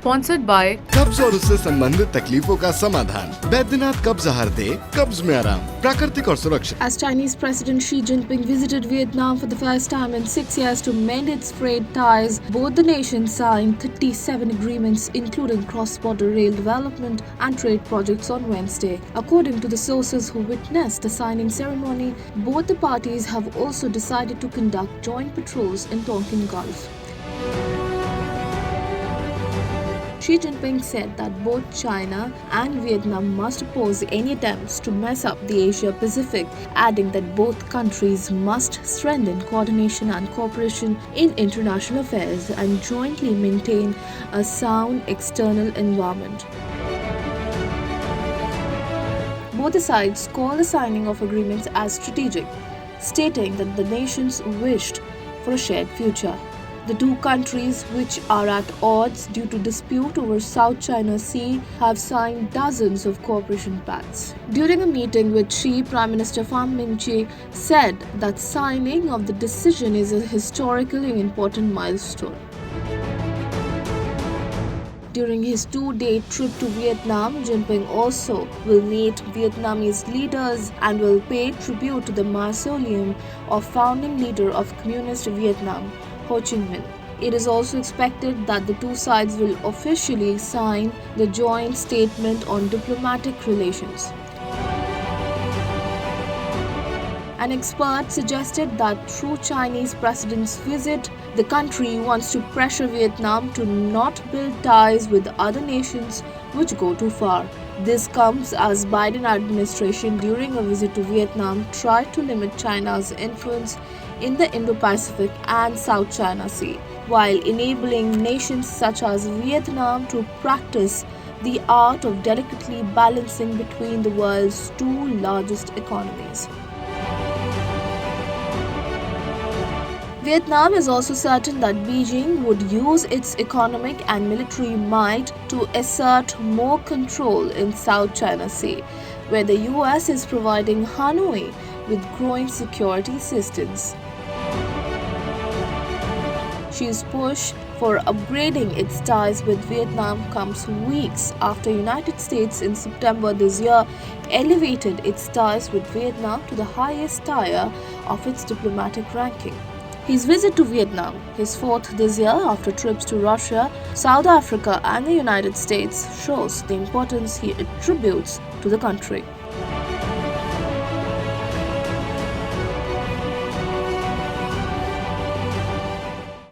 Sponsored by कब्ज और उससे संबंधित तकलीफों का समाधान। बैद्यनाथ कब्ज आहार दे कब्ज में आराम, प्राकृतिक और सुरक्षित। As Chinese President Xi Jinping visited Vietnam for the first time in 6 years to mend its frayed ties, both the nations signed 37 agreements, including cross-border rail development and trade projects on Wednesday. According to the sources who witnessed the signing ceremony, both the parties have also decided to conduct joint patrols in Tonkin Gulf. Xi Jinping said that both China and Vietnam must oppose any attempts to mess up the Asia-Pacific, adding that both countries must strengthen coordination and cooperation in international affairs and jointly maintain a sound external environment. Both the sides call the signing of agreements as strategic, stating that the nations wished for a shared future. The two countries, which are at odds due to dispute over South China Sea, have signed dozens of cooperation pacts. During a meeting with Xi, Prime Minister Pham Minh Chinh said that signing of the decision is a historically important milestone. During his 2-day trip to Vietnam, Jinping also will meet Vietnamese leaders and will pay tribute to the mausoleum of founding leader of Communist Vietnam, Ho Chi Minh. It is also expected that the two sides will officially sign the joint statement on diplomatic relations. An expert suggested that through Chinese president's visit, the country wants to pressure Vietnam to not build ties with other nations which go too far. This comes as Biden administration during a visit to Vietnam tried to limit China's influence in the Indo-Pacific and South China Sea, while enabling nations such as Vietnam to practice the art of delicately balancing between the world's two largest economies. Vietnam is also certain that Beijing would use its economic and military might to assert more control in South China Sea, where the US is providing Hanoi with growing security assistance. Xi's push for upgrading its ties with Vietnam comes weeks after United States in September this year elevated its ties with Vietnam to the highest tier of its diplomatic ranking. His visit to Vietnam, his fourth this year after trips to Russia, South Africa and the United States, shows the importance he attributes to the country.